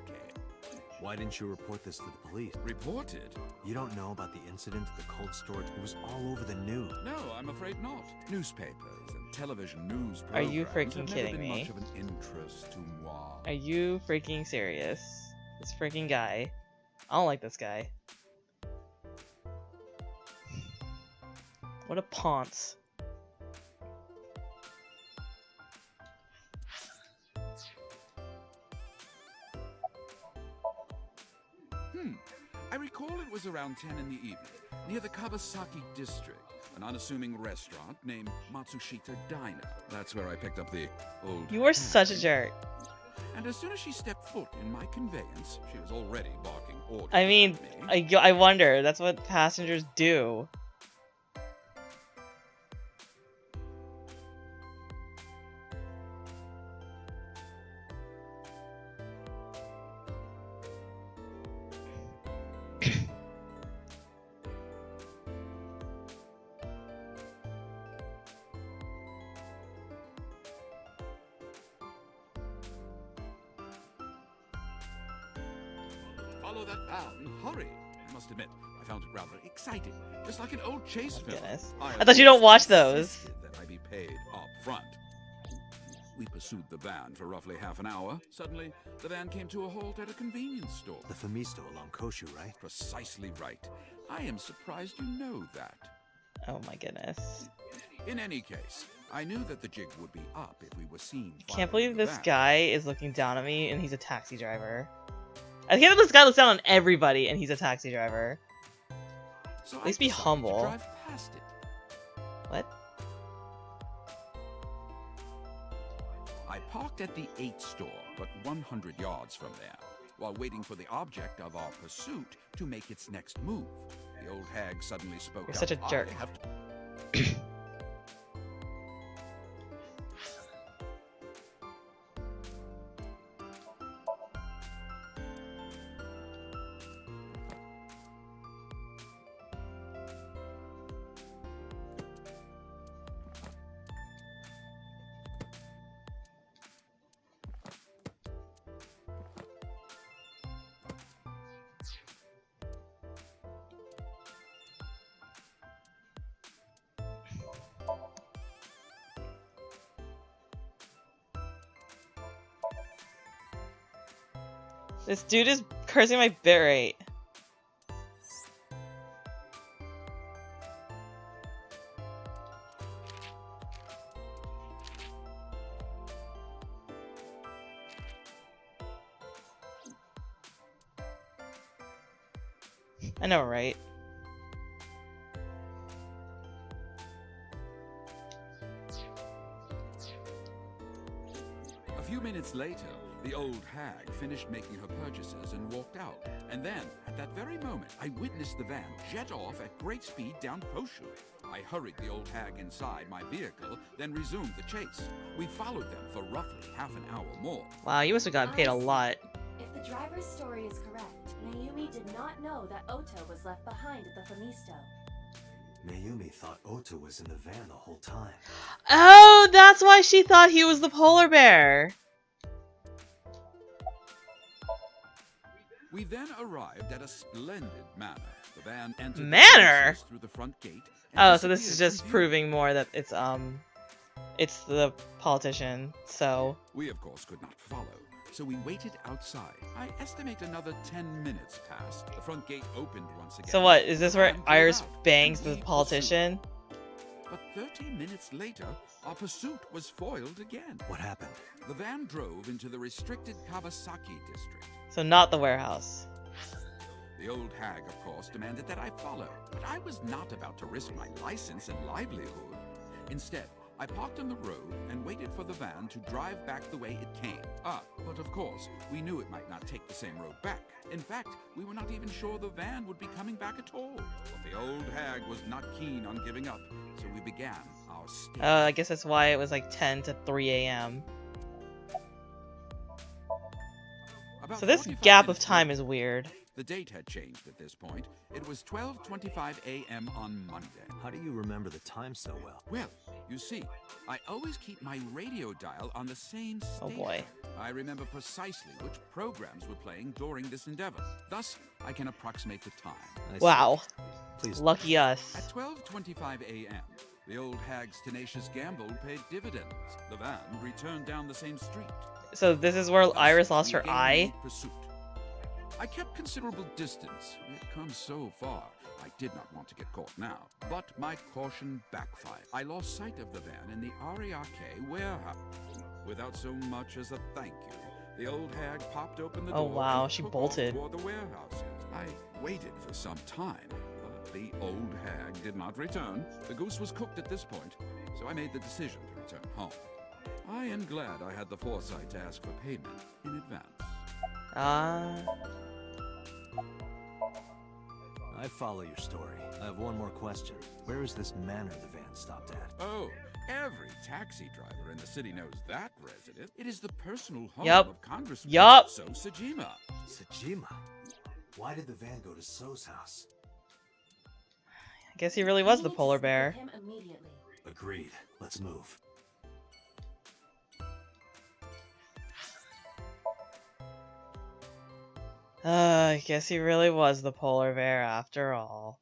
Why didn't you report this to the police? Reported? You don't know about the incident at the cold storage? It was all over the news. No, I'm afraid not. Newspapers and television news Are you programs freaking have never kidding been me? much of an interest to moi. Are you freaking serious? This freaking guy. I don't like this guy. What a ponce. I recall it was around 10 in the evening, near the Kabasaki district, an unassuming restaurant named Matsushita Diner. That's where I picked up the old You are hag. such a jerk. And as soon as she stepped foot in my conveyance, she was already barking orders I mean, at me. I wonder. That's what passengers do. Follow that van, hurry! I must admit, I found it rather exciting, just like an old chase film. Goodness. I I thought you don't watch those. insisted that I be paid up front. We pursued the van for roughly half an hour. Suddenly, the van came to a halt at a convenience store. The Famisto along Koshu, right? Precisely right. I am surprised you know that. Oh my goodness. In any case, I knew that the jig would be up if we were seen. I can't following believe the this van. guy is looking down at me and he's a taxi driver. I can't believe this guy looks down on everybody and he's a taxi driver. So At least I be decided to humble. drive past it. What? I parked at the 8 store, but 100 yards from there, while waiting for the object of our pursuit to make its next move. The old hag suddenly spoke You're up. such a jerk. "I have to-" This dude is cursing my bitrate. I know, right? A few minutes later, the old hag finished making her purchases and walked out. And then, at that very moment, I witnessed the van jet off at great speed down Koshu. I hurried the old hag inside my vehicle, then resumed the chase. We followed them for roughly half an hour more. Wow, you must have gotten paid a lot. If the driver's story is correct, Mayumi did not know that Ota was left behind at the Famisto. Mayumi thought Ota was in the van the whole time. Oh, that's why she thought he was the polar bear. We then arrived at a splendid manor. The van entered the Manor? premises through the front gate. and Oh, so this is disappeared just from view. proving more that it's the politician, so... We, of course, could not follow, so we waited outside. I estimate another 10 minutes passed. The front gate opened once again. So what, is this where and pulled Iris out, bangs and the we politician? pursued. But 30 minutes later, our pursuit was foiled again. What happened? The van drove into the restricted Kawasaki district. So not the warehouse. The old hag, of course, demanded that I follow, but I was not about to risk my license and livelihood. Instead, I parked on the road and waited for the van to drive back the way it came. But of course, we knew it might not take the same road back. In fact, we were not even sure the van would be coming back at all. But the old hag was not keen on giving up, so we began our stay. I guess that's why it was like 10 to 3 a.m. About So this 45 gap of minutes time later, is weird. the date had changed at this point. It was 12:25 a.m. on Monday. How do you remember the time so well? Well, you see, I always keep my radio dial on the same Oh station. boy. I remember precisely which programs were playing during this endeavor. Thus, I can approximate the time. I see. Wow. Please. Lucky us. At 12:25 a.m., the old hag's tenacious gamble paid dividends. The van returned down the same street. So this is where Thus, Iris lost we her again eye? made pursuit. I kept considerable distance. We had come so far. I did not want to get caught now. But my caution backfired. I lost sight of the van in the Ariake warehouse. Without so much as a thank you, the old hag popped open the Oh, door wow, and she took bolted. off toward the warehouses. I waited for some time, but the old hag did not return. The goose was cooked at this point, so I made the decision to return home. I am glad I had the foresight to ask for payment in advance. I follow your story. I have one more question. Where is this manor the van stopped at? Oh, every taxi driver in the city knows that resident. It is the personal home Yup. of Congressman Yup. So Sajima. Sajima? Why did the van go to So's house? I guess he really was We the need to polar speak bear. with him immediately. Agreed. Let's move. I guess he really was the polar bear after all.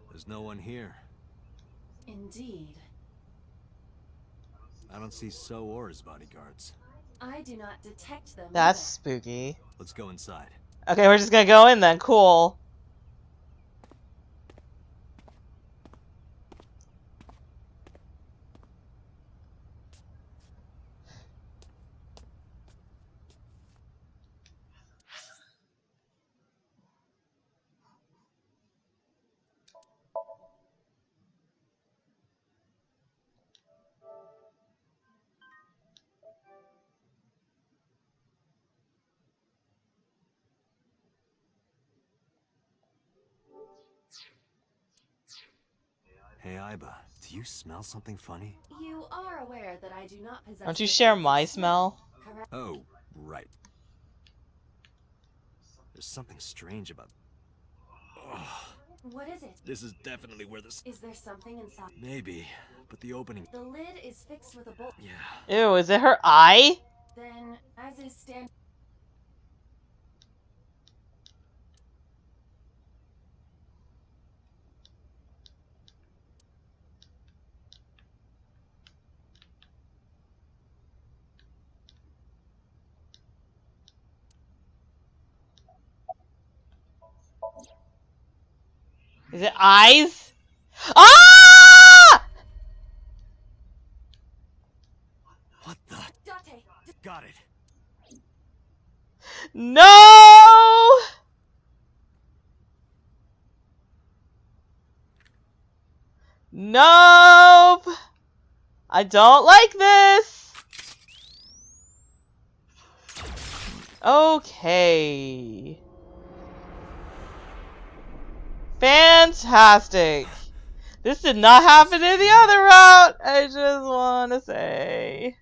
There's no one here. Indeed. I don't see So or his bodyguards. I do not detect them. That's either. spooky. Let's go inside. Okay, we're just gonna go in then. Cool. Hey, Iba, do you smell something funny? You are aware that I do not possess. Don't you the share sense of my smell? correct? Oh, right. There's something strange about... Ugh, What is it? this is definitely where this... Is there something inside? Maybe, but the opening... The lid is fixed with a bolt. Yeah. Ew, is it her eye? Then, as is standard. Is it eyes? Ah! What the... Date, Got it. No! Nope! I don't like this! Okay. Fantastic! This did not happen in the other route! I just wanna say.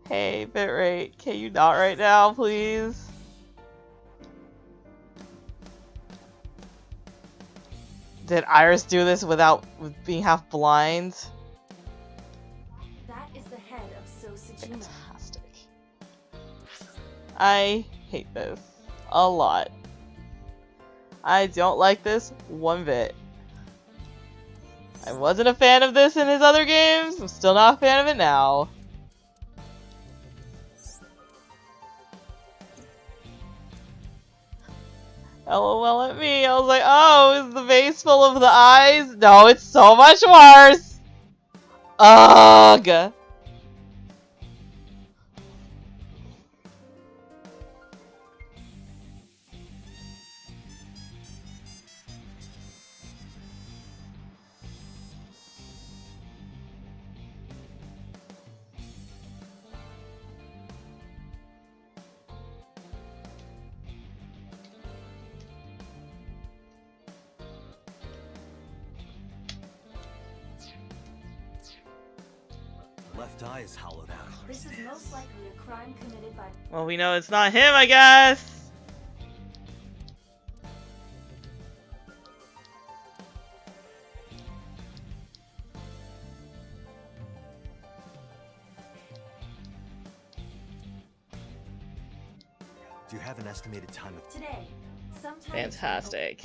Hey, bitrate, can you not right now, please? Did Iris do this without being half blind? That I hate this a lot. I don't like this one bit. I wasn't a fan of this in his other games. I'm still not a fan of it now. LOL at me. I was like, oh, is the vase full of the eyes? No, it's so much worse. Ugh. Left eye is hollowed out. This is most likely a crime committed by. Well, we know it's not him, I guess. Do you have an estimated time of Today. Sometime Fantastic.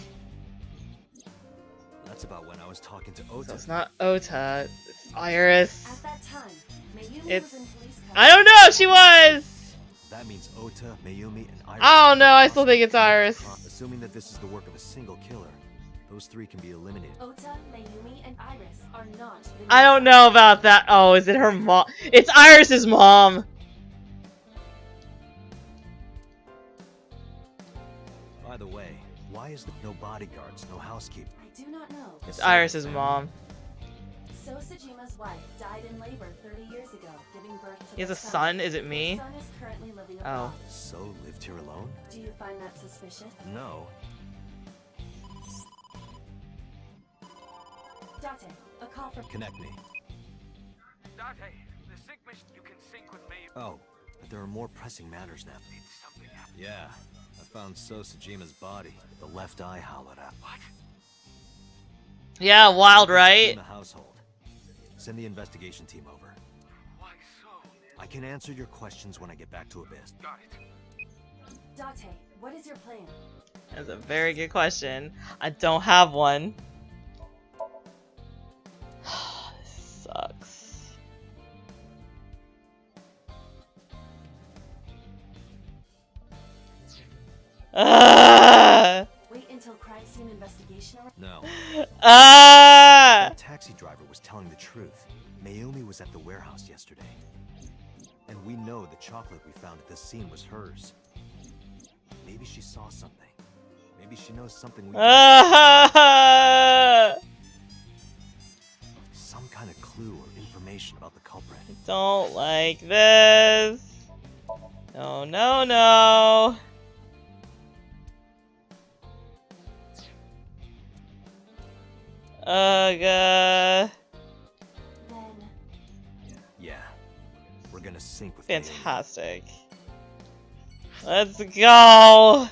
That's about when I was talking to So Ota. it's not Ota, it's Iris. At that time, Mayumi It's- was in police custody. I don't know if she was! That means Ota, Mayumi, and Iris. I don't know, I still think it's Iris. Assuming that this is the work of a single killer, those three can be eliminated. Ota, Mayumi, and Iris are not the I don't know about that. Oh, is it her mom? It's Iris's mom! By the way, why is there no bodyguards, no housekeeper? I do not know. It's Iris's mom. So Sajima's wife died in labor 30 years ago, giving birth to He has their a son, is it Their me? son is currently living Oh. abroad. So lived here alone? Do you find that suspicious? No. Date, a call from. Connect me. Date, the sync mission, you can sync with me. Oh, but there are more pressing matters now. Did something happen? Yeah, I found So Sajima's body, the left eye hollowed out. What? Yeah, wild, In right? the household. Send the investigation team over. Why so? I can answer your questions when I get back to Abyss. Got it. Date, what is your plan? That's a very good question. I don't have one. This sucks. Wait until crime scene investigation arrives? No. Ah! The taxi driver was telling the truth. Mayumi was at the warehouse yesterday. And we know the chocolate we found at the scene was hers. Maybe she saw something. Maybe she knows something we don't. Ah! Some kind of clue or information about the culprit. Don't like this. No, no, no. Ugh. Then Yeah. We're gonna sync with Mayumi. Fantastic. Let's go.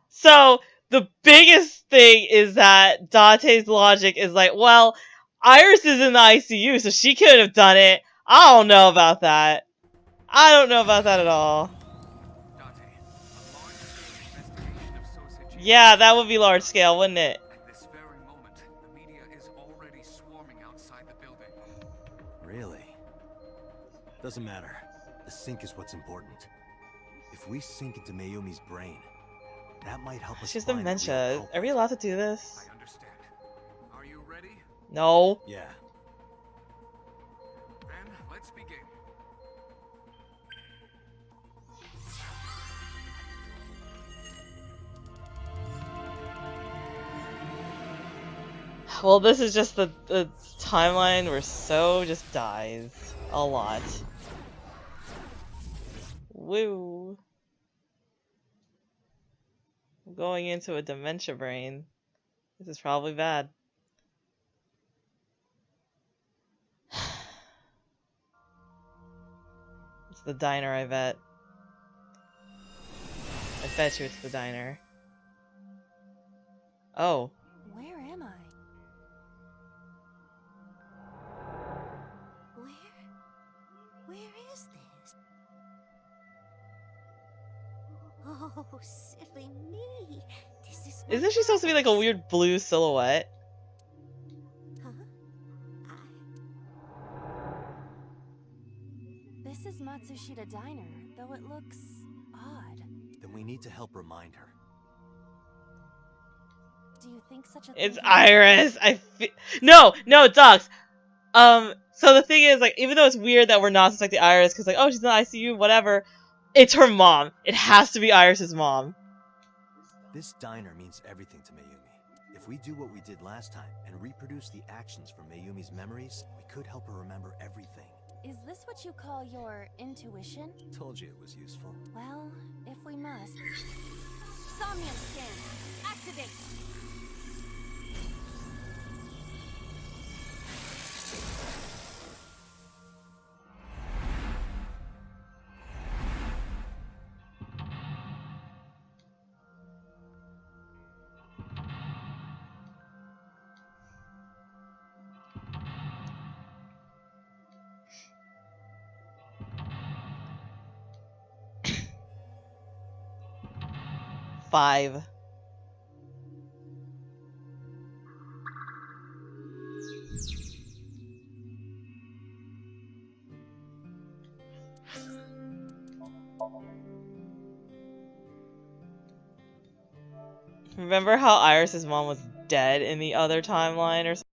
So the biggest thing is that Date's logic is like, well, Iris is in the ICU, so she could have done it. I don't know about that. I don't know about that at all. Date, a large-scale investigation of Sausage. Yeah, that would be large scale, wouldn't it? At this very moment, the media is already swarming outside the building. Really? Doesn't matter. The sync is what's important. If we sink into Mayumi's brain, that might help us She has find the real dementia. culprit. Are we allowed to do this? I understand. Are you ready? No. Yeah. Then let's begin. Well, this is just the timeline where So just dies a lot. Woo. I'm going into a dementia brain. This is probably bad. It's the diner, I bet. I bet you it's the diner. Oh. Where am I? Where is this? Oh, silly me. This is my Isn't she supposed to be like a house. weird blue silhouette? Huh? This is Matsushita Diner, though it looks odd. Then we need to help remind her. Do you think such a thing It's can be Iris. No, dogs. So the thing is, like, even though it's weird that we're not suspecting Iris, because like, oh, she's in the ICU, whatever. It's her mom. It has to be Iris's mom. This diner means everything to Mayumi. If we do what we did last time and reproduce the actions from Mayumi's memories, we could help her remember everything. Is this what you call your intuition? Told you it was useful. Well, if we must. Somnium scan. Activate. Five. Remember how Iris's mom was dead in the other timeline or something?